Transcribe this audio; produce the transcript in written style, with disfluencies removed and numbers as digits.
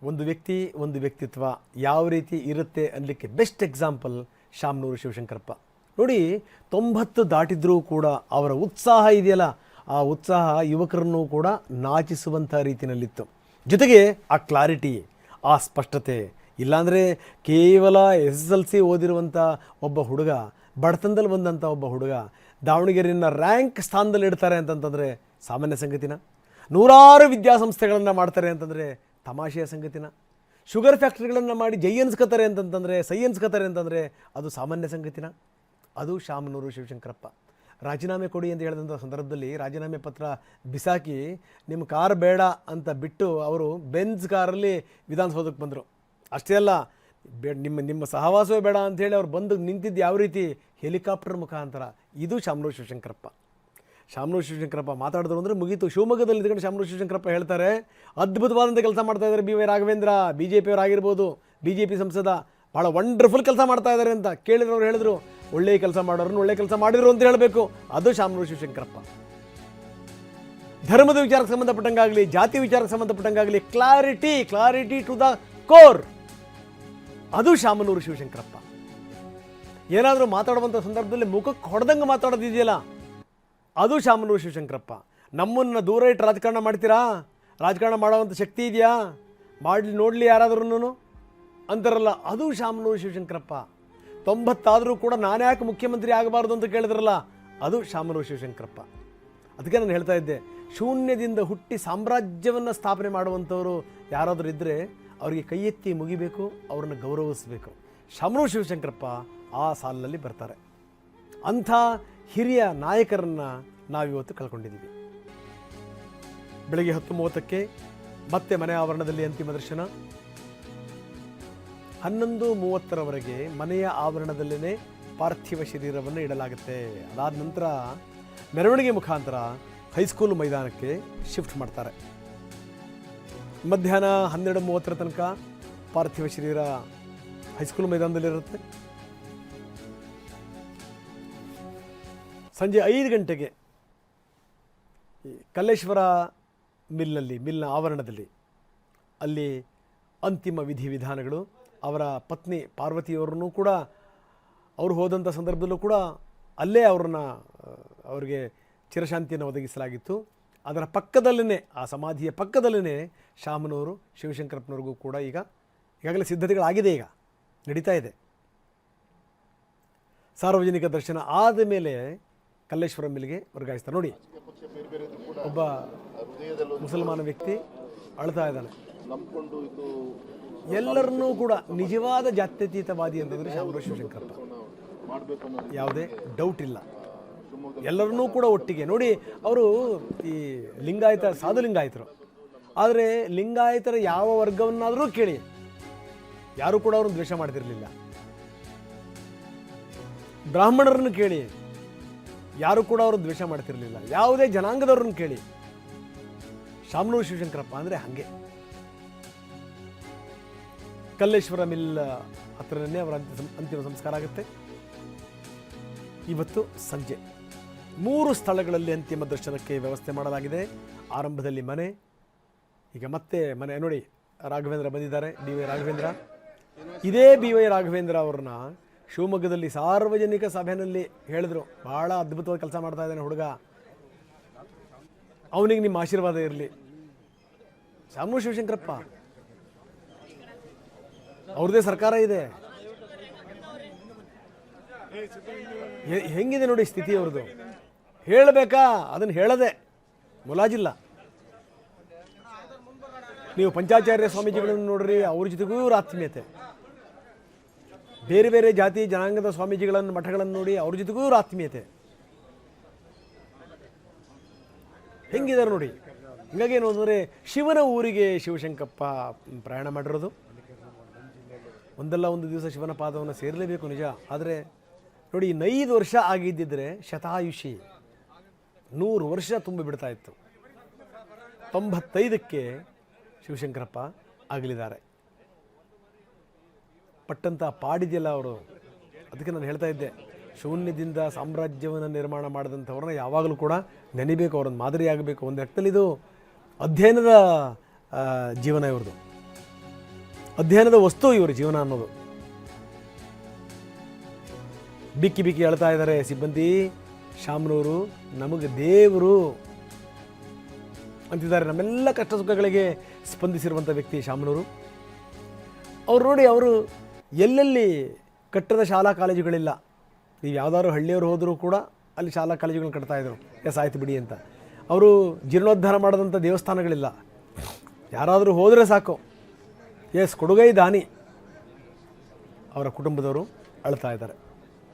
ಒಂದು ವ್ಯಕ್ತಿ ಒಂದು ವ್ಯಕ್ತಿತ್ವ ಯಾವ ರೀತಿ ಇರುತ್ತೆ ಅನ್ನಲಿಕ್ಕೆ ಬೆಸ್ಟ್ ಎಕ್ಸಾಂಪಲ್ ಶಾಮನೂರು ಶಿವಶಂಕರಪ್ಪ. ನೋಡಿ, 90 ದಾಟಿದ್ರೂ ಕೂಡ ಅವರ ಉತ್ಸಾಹ ಇದೆಯಲ್ಲ, ಆ ಉತ್ಸಾಹ ಯುವಕರನ್ನು ಕೂಡ ನಾಚಿಸುವಂಥ ರೀತಿಯಲ್ಲಿತ್ತು. ಜೊತೆಗೆ ಆ ಕ್ಲಾರಿಟಿ, ಆ ಸ್ಪಷ್ಟತೆ. ಇಲ್ಲಾಂದರೆ ಕೇವಲ SSLC ಓದಿರುವಂಥ ಒಬ್ಬ ಹುಡುಗ, ಬಡತನದಲ್ಲಿ ಬಂದಂಥ ಒಬ್ಬ ಹುಡುಗ ದಾವಣಗೆರೆಯನ್ನು ರ್ಯಾಂಕ್ ಸ್ಥಾನದಲ್ಲಿ ಇಡ್ತಾರೆ ಅಂತಂತಂದರೆ ಸಾಮಾನ್ಯ ಸಂಗತಿನ? ನೂರಾರು ವಿದ್ಯಾಸಂಸ್ಥೆಗಳನ್ನು ಮಾಡ್ತಾರೆ ಅಂತಂದರೆ ತಮಾಷೆಯ ಸಂಗತಿನ? ಶುಗರ್ ಫ್ಯಾಕ್ಟ್ರಿಗಳನ್ನು ಮಾಡಿ ಜೈ ಅನ್ಸ್ಕೋತಾರೆ ಅಂತಂತಂದರೆ, ಸೈ ಅನ್ಸ್ಕೋತಾರೆ ಅಂತಂದರೆ ಅದು ಸಾಮಾನ್ಯ ಸಂಗತಿನ? ಅದು ಶಾಮನೂರು ಶಿವಶಂಕರಪ್ಪ. ರಾಜೀನಾಮೆ ಕೊಡಿ ಅಂತ ಹೇಳಿದಂಥ ಸಂದರ್ಭದಲ್ಲಿ ರಾಜೀನಾಮೆ ಪತ್ರ ಬಿಸಾಕಿ ನಿಮ್ಮ ಕಾರ್ ಬೇಡ ಅಂತ ಬಿಟ್ಟು ಅವರು ಬೆಂಜ್ ಕಾರಲ್ಲಿ ವಿಧಾನಸೌಧಕ್ಕೆ ಬಂದರು. ಅಷ್ಟೇ ಅಲ್ಲ, ನಿಮ್ಮ ಸಹವಾಸವೇ ಬೇಡ ಅಂಥೇಳಿ ಅವ್ರು ಬಂದು ನಿಂತಿದ್ದು ಯಾವ ರೀತಿ? ಹೆಲಿಕಾಪ್ಟರ್ ಮುಖಾಂತರ. ಇದು ಶಾಮನೂರು ಶಿವಶಂಕರಪ್ಪ. ಶಾಮನೂರು ಶಿವಶಂಕರಪ್ಪ ಮಾತಾಡಿದ್ರು ಅಂದರೆ ಮುಗೀತು. ಶಿವಮೊಗ್ಗದಲ್ಲಿ ಇದ್ಕೊಂಡು ಶಾಮನೂರು ಶಿವಶಂಕರಪ್ಪ ಹೇಳ್ತಾರೆ, ಅದ್ಭುತವಾದಂಥ ಕೆಲಸ ಮಾಡ್ತಾ ಇದ್ದಾರೆ ಬಿ ವೈ ರಾಘವೇಂದ್ರ, BJP ಅವರಾಗಿರ್ಬೋದು, BJP ಸಂಸದ, ಭಾಳ ವಂಡರ್ಫುಲ್ ಕೆಲಸ ಮಾಡ್ತಾ ಇದ್ದಾರೆ ಅಂತ ಕೇಳಿದ್ರವ್ರು ಹೇಳಿದ್ರು, ಒಳ್ಳೆಯ ಕೆಲಸ ಮಾಡೋರನ್ನು ಒಳ್ಳೆ ಕೆಲಸ ಮಾಡಿದ್ರು ಅಂತ ಹೇಳಬೇಕು. ಅದು ಶಾಮನೂರು ಶಿವಶಂಕರಪ್ಪ. ಧರ್ಮದ ವಿಚಾರಕ್ಕೆ ಸಂಬಂಧಪಟ್ಟಂಗಾಗಲಿ, ಜಾತಿ ವಿಚಾರಕ್ಕೆ ಸಂಬಂಧಪಟ್ಟಂಗಾಗಲಿ, ಕ್ಲಾರಿಟಿ ಟು ದ ಕೋರ್. ಅದು ಶಾಮನೂರು ಶಿವಶಂಕರಪ್ಪ. ಏನಾದರೂ ಮಾತಾಡುವಂಥ ಸಂದರ್ಭದಲ್ಲಿ ಮುಖಕ್ಕೆ ಹೊಡೆದಂಗೆ ಮಾತಾಡೋದಿದೆಯಲ್ಲ, ಅದು ಶಾಮನೂರು ಶಿವಶಂಕರಪ್ಪ. ನಮ್ಮನ್ನು ದೂರ ಇಟ್ಟು ರಾಜಕಾರಣ ಮಾಡ್ತೀರಾ? ರಾಜಕಾರಣ ಮಾಡೋವಂಥ ಶಕ್ತಿ ಇದೆಯಾ? ಮಾಡಲಿ ನೋಡಲಿ ಯಾರಾದ್ರೂ ಅಂತಾರಲ್ಲ, ಅದು ಶಾಮನೂರು ಶಿವಶಂಕರಪ್ಪ. 90 ಆದರೂ ಕೂಡ ನಾನು ಯಾಕೆ ಮುಖ್ಯಮಂತ್ರಿ ಆಗಬಾರ್ದು ಅಂತ ಕೇಳಿದ್ರಲ್ಲ, ಅದು ಶಾಮನೂರು ಶಿವಶಂಕರಪ್ಪ. ಅದಕ್ಕೆ ನಾನು ಹೇಳ್ತಾ ಇದ್ದೆ, ಶೂನ್ಯದಿಂದ ಹುಟ್ಟಿ ಸಾಮ್ರಾಜ್ಯವನ್ನು ಸ್ಥಾಪನೆ ಮಾಡುವಂಥವರು ಯಾರಾದರೂ ಇದ್ದರೆ ಅವರಿಗೆ ಕೈ ಎತ್ತಿ ಮುಗಿಬೇಕು, ಅವ್ರನ್ನ ಗೌರವಿಸಬೇಕು. ಶಾಮನೂರು ಶಿವಶಂಕರಪ್ಪ ಆ ಸಾಲಿನಲ್ಲಿ ಬರ್ತಾರೆ. ಅಂಥ ಹಿರಿಯ ನಾಯಕರನ್ನು ನಾವಿವತ್ತು ಕಳ್ಕೊಂಡಿದ್ದೀವಿ. ಬೆಳಗ್ಗೆ 10:30ಕ್ಕೆ ಮತ್ತೆ ಮನೆ ಆವರಣದಲ್ಲಿ ಅಂತಿಮ ದರ್ಶನ. 11:30ರವರೆಗೆ ಮನೆಯ ಆವರಣದಲ್ಲೇ ಪಾರ್ಥಿವ ಶರೀರವನ್ನು ಇಡಲಾಗುತ್ತೆ. ಅದಾದ ನಂತರ ಮೆರವಣಿಗೆ ಮುಖಾಂತರ ಹೈಸ್ಕೂಲ್ ಮೈದಾನಕ್ಕೆ ಶಿಫ್ಟ್ ಮಾಡ್ತಾರೆ. ಮಧ್ಯಾಹ್ನ 12:30 ತನಕ ಪಾರ್ಥಿವ ಶರೀರ ಹೈಸ್ಕೂಲ್ ಮೈದಾನದಲ್ಲಿರುತ್ತೆ. ಸಂಜೆ 5 ಗಂಟೆಗೆ ಕಲ್ಲೇಶ್ವರ ಮಿಲ್ನ ಆವರಣದಲ್ಲಿ ಅಲ್ಲಿ ಅಂತಿಮ ವಿಧಿವಿಧಾನಗಳು. ಅವರ ಪತ್ನಿ ಪಾರ್ವತಿಯವರನ್ನು ಕೂಡ ಅವರು ಹೋದಂಥ ಸಂದರ್ಭದಲ್ಲೂ ಕೂಡ ಅಲ್ಲೇ ಅವರಿಗೆ ಚಿರಶಾಂತಿಯನ್ನು ಒದಗಿಸಲಾಗಿತ್ತು. ಅದರ ಪಕ್ಕದಲ್ಲೇ, ಆ ಸಮಾಧಿಯ ಪಕ್ಕದಲ್ಲೇ ಶಾಮನೂರು ಶಿವಶಂಕರಪ್ಪನವ್ರಿಗೂ ಕೂಡ ಈಗಾಗಲೇ ಸಿದ್ಧತೆಗಳಾಗಿದೆ, ಈಗ ನಡೀತಾ ಇದೆ. ಸಾರ್ವಜನಿಕ ದರ್ಶನ ಆದ ಮೇಲೆ ಕಲ್ಲೇಶ್ವರ ಮಿಲ್ಗೆ ವರ್ಗಾಯಿಸ್ತಾರೆ. ನೋಡಿ, ಒಬ್ಬ ಮುಸಲ್ಮಾನ ವ್ಯಕ್ತಿ ಅಳ್ತಾ ಇದ್ದಾನೆ. ಎಲ್ಲರನ್ನೂ ಕೂಡ ನಿಜವಾದ ಜಾತ್ಯತೀತವಾದಿ ಅಂತಂದರೆ ಶಾಮನೂರು ಶಿವಶಂಕರಪ್ಪ, ಯಾವುದೇ ಡೌಟ್ ಇಲ್ಲ. ಎಲ್ಲರನ್ನೂ ಕೂಡ ಒಟ್ಟಿಗೆ ನೋಡಿ. ಅವರು ಈ ಸಾಧು ಲಿಂಗಾಯತರು, ಆದರೆ ಲಿಂಗಾಯತರ ಯಾವ ವರ್ಗವನ್ನಾದರೂ ಕೇಳಿ, ಯಾರೂ ಕೂಡ ಅವ್ರನ್ನ ದ್ವೇಷ ಮಾಡ್ತಿರಲಿಲ್ಲ. ಬ್ರಾಹ್ಮಣರನ್ನು ಕೇಳಿ, ಯಾರು ಕೂಡ ಅವರು ದ್ವೇಷ ಮಾಡ್ತಿರಲಿಲ್ಲ. ಯಾವುದೇ ಜನಾಂಗದವ್ರನ್ನ ಕೇಳಿ, ಶಾಮನೂರು ಶಿವಶಂಕರಪ್ಪ ಅಂದರೆ ಹಾಗೆ. ಕಲ್ಲೇಶ್ವರ ಮಿಲ್ ಹತ್ರನೇ ಅವರ ಅಂತಿಮ ಸಂಸ್ಕಾರ ಆಗುತ್ತೆ. ಇವತ್ತು ಸಂಜೆ 3 ಸ್ಥಳಗಳಲ್ಲಿ ಅಂತಿಮ ದರ್ಶನಕ್ಕೆ ವ್ಯವಸ್ಥೆ ಮಾಡಲಾಗಿದೆ. ಆರಂಭದಲ್ಲಿ ಮನೆ, ಈಗ ಮತ್ತೆ ಮನೆ. ನೋಡಿ, ರಾಘವೇಂದ್ರ ಬಂದಿದ್ದಾರೆ, ಬಿ ವೈ ರಾಘವೇಂದ್ರ. ಇದೇ ಬಿ ವೈ ರಾಘವೇಂದ್ರ ಅವ್ರನ್ನ ಶಿವಮೊಗ್ಗದಲ್ಲಿ ಸಾರ್ವಜನಿಕ ಸಭೆಯಲ್ಲಿ ಹೇಳಿದ್ರು, ಭಾಳ ಅದ್ಭುತವಾದ ಕೆಲಸ ಮಾಡ್ತಾ ಇದ್ದಾನೆ ಹುಡುಗ, ಅವನಿಗೆ ನಿಮ್ಮ ಆಶೀರ್ವಾದ ಇರಲಿ. ಶಾಮನೂರು ಶಿವಶಂಕರಪ್ಪ ಅವ್ರದ್ದೇ ಸರ್ಕಾರ ಇದೆ. ಹೆಂಗಿದೆ ನೋಡಿ ಸ್ಥಿತಿ ಅವ್ರದ್ದು. ಹೇಳಬೇಕಾ? ಅದನ್ನು ಹೇಳದೆ ಮುಲಾಜಿಲ್ಲ. ನೀವು ಪಂಚಾಚಾರ್ಯ ಸ್ವಾಮೀಜಿಗಳನ್ನು ನೋಡ್ರಿ, ಅವ್ರ ಜೊತೆಗೂ ಇವ್ರ ಆತ್ಮೀಯತೆ. ಬೇರೆ ಬೇರೆ ಜಾತಿ ಜನಾಂಗದ ಸ್ವಾಮೀಜಿಗಳನ್ನು, ಮಠಗಳನ್ನು ನೋಡಿ, ಅವ್ರ ಜೊತೆಗೂ ಇವ್ರ ಆತ್ಮೀಯತೆ. ಹೆಂಗಿದ್ದಾರೆ ನೋಡಿ. ಹೀಗಾಗಿ ಏನು ಅಂದರೆ, ಶಿವನ ಊರಿಗೆ ಶಿವಶಂಕರಪ್ಪ ಪ್ರಯಾಣ ಮಾಡಿರೋದು. ಒಂದಲ್ಲ ಒಂದು ದಿವಸ ಶಿವನ ಪಾದವನ್ನು ಸೇರಲೇಬೇಕು, ನಿಜ. ಆದರೆ ನೋಡಿ, 5 ವರ್ಷ ಆಗಿದ್ದಿದ್ರೆ ಶತಾಯುಷಿ, 100 ವರ್ಷ ತುಂಬಿ ಬಿಡ್ತಾ ಇತ್ತು. 95ಕ್ಕೆ ಶಿವಶಂಕರಪ್ಪ ಆಗಲಿದ್ದಾರೆ. ಪಟ್ಟಂಥ ಪಾಡಿದೆಯಲ್ಲ ಅವರು. ಅದಕ್ಕೆ ನಾನು ಹೇಳ್ತಾ ಇದ್ದೆ, ಶೂನ್ಯದಿಂದ ಸಾಮ್ರಾಜ್ಯವನ್ನು ನಿರ್ಮಾಣ ಮಾಡಿದಂಥವ್ರನ್ನ ಯಾವಾಗಲೂ ಕೂಡ ನೆನಬೇಕು, ಅವ್ರನ್ನ ಮಾದರಿ ಆಗಬೇಕು. ಒಂದು ಲೆಕ್ಕದಲ್ಲಿ ಇದು ಅಧ್ಯಯನದ ಜೀವನ ಇವ್ರದ್ದು. ಅಧ್ಯಯನದ ವಸ್ತು ಇವರ ಜೀವನ ಅನ್ನೋದು. ಬಿಕ್ಕಿ ಬಿಕ್ಕಿ ಅಳ್ತಾ ಇದ್ದಾರೆ ಸಿಬ್ಬಂದಿ. ಶಾಮನೂರು ನಮಗೆ ದೇವರು ಅಂತಿದ್ದಾರೆ. ನಮ್ಮೆಲ್ಲ ಕಷ್ಟ ಸುಖಗಳಿಗೆ ಸ್ಪಂದಿಸಿರುವಂಥ ವ್ಯಕ್ತಿ ಶಾಮನೂರು. ಅವ್ರು ನೋಡಿ, ಅವರು ಎಲ್ಲೆಲ್ಲಿ ಕಟ್ಟದ ಶಾಲಾ ಕಾಲೇಜುಗಳಿಲ್ಲ, ನೀವು ಯಾವುದಾದ್ರು ಹಳ್ಳಿಯವರು ಹೋದರೂ ಕೂಡ ಅಲ್ಲಿ ಶಾಲಾ ಕಾಲೇಜುಗಳನ್ನ ಕಟ್ತಾಯಿದ್ರು. ಆಯ್ತು ಬಿಡಿ ಅಂತ. ಅವರು ಜೀರ್ಣೋದ್ಧಾರ ಮಾಡಿದಂಥ ದೇವಸ್ಥಾನಗಳಿಲ್ಲ. ಯಾರಾದರೂ ಹೋದರೆ ಸಾಕು, ಕೊಡುಗೈ ದಾನಿ. ಅವರ ಕುಟುಂಬದವರು ಅಳ್ತಾ ಇದ್ದಾರೆ.